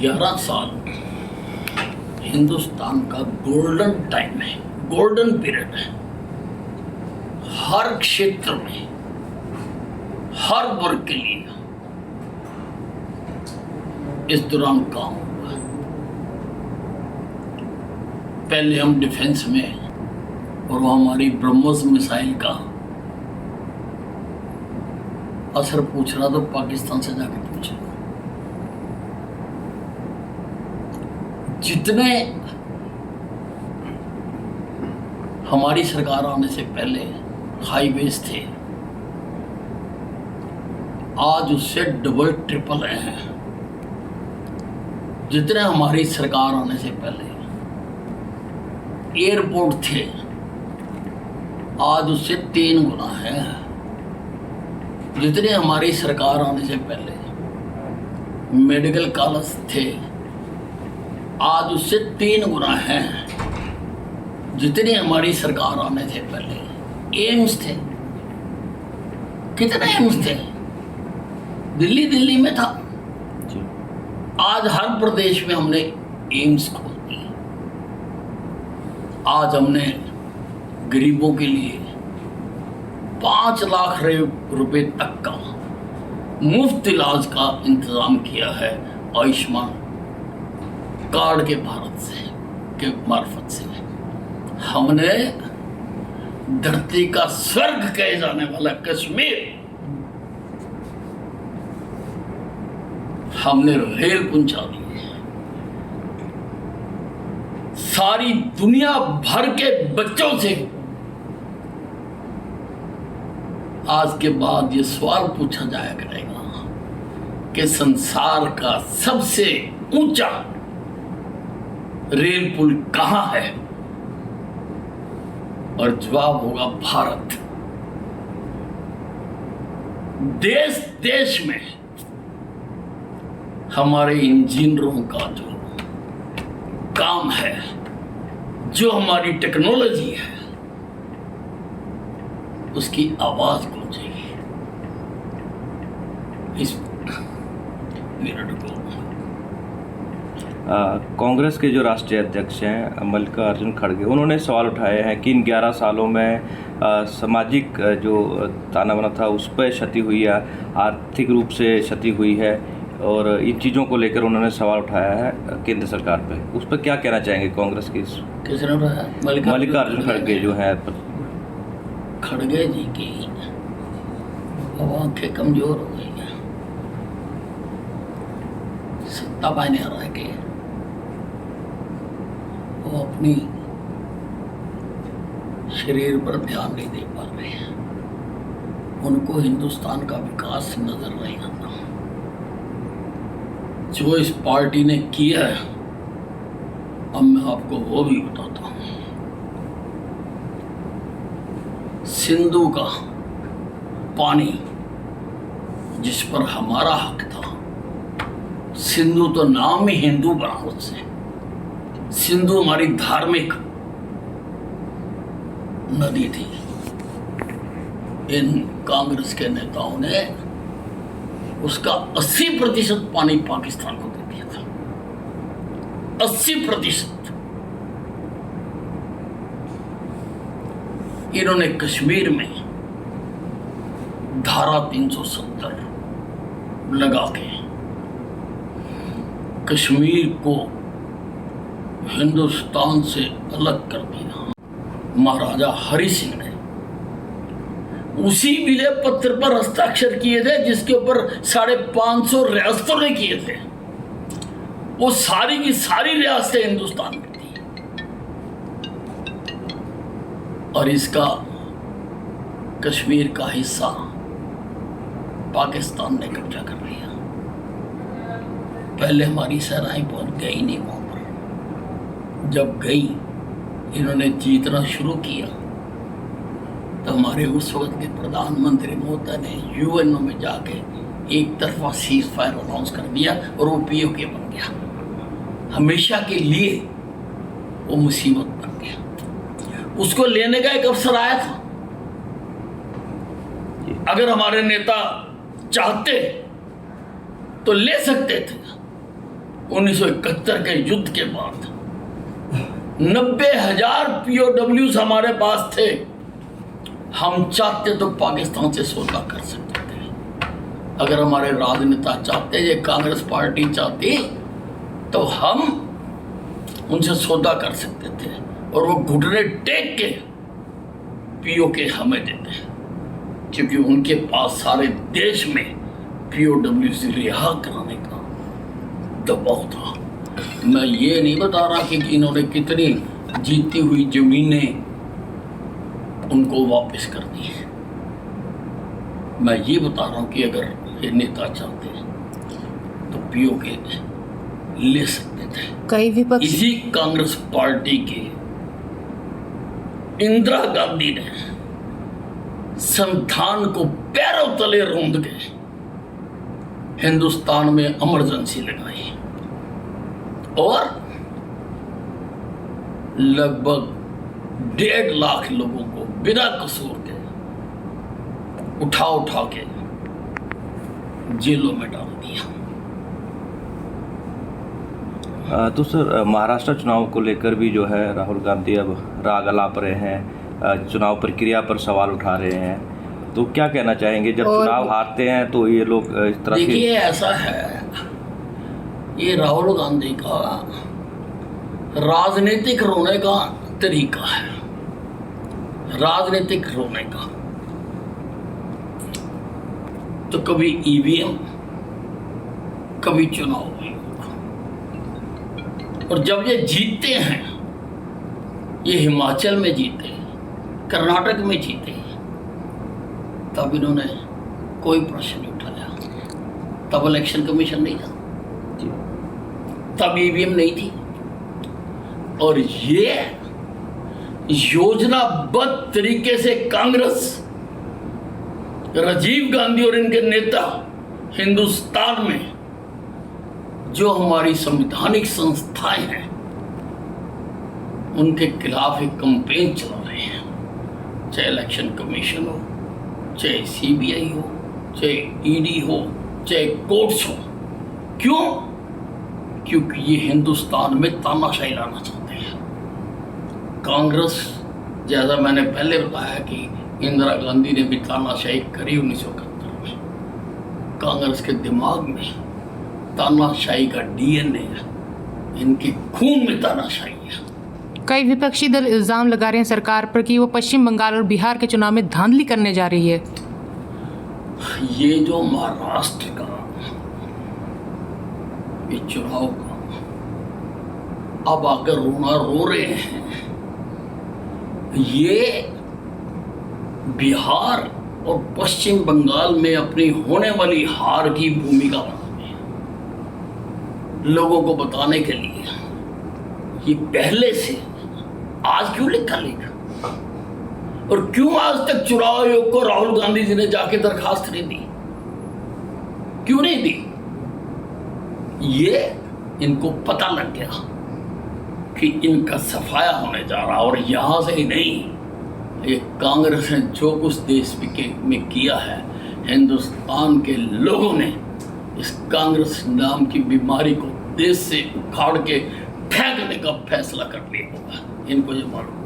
11 साल हिंदुस्तान का golden time है, गोल्डन पीरियड है। हर क्षेत्र में, हर वर्ग के लिए इस दौरान काम हुआ। पहले हम डिफेंस में, और वो हमारी ब्रह्मोस मिसाइल का असर पूछ रहा तो पाकिस्तान से जाकर पूछ रहा। जितने हमारी सरकार आने से पहले हाईवेज थे, आज उससे डबल ट्रिपल हैं। जितने हमारी सरकार आने से पहले एयरपोर्ट थे, आज उससे 3 गुना है। जितने हमारी सरकार आने से पहले मेडिकल कॉलेज थे, आज उससे 3 गुना है। जितनी हमारी सरकार आने से पहले एम्स थे, कितने एम्स थे? दिल्ली में था, आज हर प्रदेश में हमने एम्स खोल दिए। आज हमने गरीबों के लिए 5 लाख रुपए तक का मुफ्त इलाज का इंतजाम किया है आयुष्मान कार्ड के मार्फत से। हमने धरती का स्वर्ग कहे जाने वाला कश्मीर, हमने रेल पहुंचा दी है। सारी दुनिया भर के बच्चों से आज के बाद ये सवाल पूछा जाया करेगा कि संसार का सबसे ऊंचा रेल पुल कहां है, और जवाब होगा भारत। देश देश में हमारे इंजीनियरों का जो काम है, जो हमारी टेक्नोलॉजी है, उसकी आवाज गूंजेगी। इस पीरियड को कांग्रेस के जो राष्ट्रीय अध्यक्ष हैं मल्लिकार्जुन खड़गे, उन्होंने सवाल उठाए हैं कि इन 11 सालों में सामाजिक जो ताना बाना था उस पर क्षति हुई है, आर्थिक रूप से क्षति हुई है, और इन चीज़ों को लेकर उन्होंने सवाल उठाया है केंद्र सरकार पे। उस पर क्या कहना चाहेंगे कांग्रेस की? किसने उठाया? मल्लिकार्जुन खड़गे जो हैं। खड़गे जी की अब आंखें कमजोर हो गई हैं, सत्ता पाने आ रहा है कि वो अपनी शरीर पर ध्यान नहीं दे पा रहे हैं। उनको हिंदुस्तान का विकास नजर नहीं आता। जो इस पार्टी ने किया है, अब मैं आपको वो भी बताता हूं। सिंधु का पानी जिस पर हमारा हक था, सिंधु तो नाम ही हिंदू बना उससे। सिंधु हमारी धार्मिक नदी थी। इन कांग्रेस के नेताओं ने उसका 80% पानी पाकिस्तान को दे दिया था। 80%। इन्होंने कश्मीर में धारा 370 लगा के कश्मीर को हिंदुस्तान से अलग कर दिया। महाराजा हरि सिंह ने उसी विलय पत्र पर हस्ताक्षर किए थे जिसके ऊपर 550 रियासतों ने किए थे। वो सारी की सारी रियासतें हिंदुस्तान में थी, और इसका कश्मीर का हिस्सा पाकिस्तान ने कब्जा कर लिया। पहले हमारी सेनाएं पहुंच गई नहीं वहां पर। जब गई, इन्होंने जीतना शुरू किया, तो हमारे उस वक्त के प्रधानमंत्री मोदी ने यूएनओ में जाके एक तरफा सीज फायर अनाउंस कर दिया, और वो पीओके बन गया। हमेशा के लिए वो मुसीबत बन गया। उसको लेने का एक अवसर आया था। अगर हमारे नेता चाहते तो ले सकते थे, 1971 के युद्ध के बाद 90,000 POWs हमारे पास थे। हम चाहते तो पाकिस्तान से सौदा कर सकते थे। अगर हमारे राजनेता चाहते, ये कांग्रेस पार्टी चाहती, तो हम उनसे सौदा कर सकते थे और वो घुटने टेक के POK हमें देते, क्योंकि उनके पास सारे देश में POW से रिहा कराने का दबाव था। मैं ये नहीं बता रहा कि इन्होंने कितनी जीती हुई जमीनें उनको वापस कर दी है। मैं ये बता रहा हूँ कि अगर ये नेता चाहते तो POK ले सकते थे। कई विपक्ष इसी कांग्रेस पार्टी के इंदिरा गांधी ने संविधान को पैरों तले रौंद के हिंदुस्तान में इमरजेंसी लगाई और लगभग 1.5 लाख लोगों को बिना कसूर के उठा के जेलों में डाल दिया। तो सर, महाराष्ट्र चुनाव को लेकर भी जो है राहुल गांधी अब राग अलाप रहे हैं, चुनाव प्रक्रिया पर सवाल उठा रहे हैं। तो क्या कहना चाहेंगे, जब चुनाव हारते हैं तो ये लोग इस तरह से? देखिए, ऐसा है, ये राहुल गांधी का राजनीतिक रोने का तरीका है, राजनीतिक रोने का। तो कभी EVM, कभी चुनाव हुई, और जब ये जीतते हैं, ये हिमाचल में जीते, कर्नाटक में जीते, तब इन्होंने कोई प्रश्न नहीं उठाया। तब इलेक्शन कमीशन नहीं था, तब EVM नहीं थी, और ये योजनाबद्ध तरीके से कांग्रेस, राजीव गांधी और इनके नेता हिंदुस्तान में जो हमारी संवैधानिक संस्थाएं हैं उनके खिलाफ एक कैंपेन चला रहे हैं, चाहे इलेक्शन कमीशन हो, चाहे CBI हो, चाहे ED हो, चाहे कोर्ट्स हो। क्यों? क्योंकि ये हिंदुस्तान में तानाशाही लाना चाहते हैं। कांग्रेस, जैसा मैंने पहले बताया कि इंदिरा गांधी ने भी तानाशाही करी 1971 में। कांग्रेस के दिमाग में तानाशाही का DNA है, इनके खून में तानाशाही है। कई विपक्षी दल इल्जाम लगा रहे हैं सरकार पर कि वो पश्चिम बंगाल और बिहार के चुनाव में धांधली करने जा रही है। ये जो महाराष्ट्र का ये चुनाव का अब आकर रोना रो रहे हैं, ये बिहार और पश्चिम बंगाल में अपनी होने वाली हार की भूमिका बना रहे हैं, लोगों को बताने के लिए। ये पहले से आज क्यों लिखा, और क्यों आज तक चुनाव आयोग को राहुल गांधी जी ने जाके दरखास्त नहीं दी, क्यों नहीं दी? ये इनको पता लग गया कि इनका सफाया होने जा रहा, और यहां से ही नहीं, ये कांग्रेस ने जो कुछ देश में किया है, हिंदुस्तान के लोगों ने इस कांग्रेस नाम की बीमारी को देश से उखाड़ के फेंकने का फैसला कर लिया होगा। इनको ये मालूम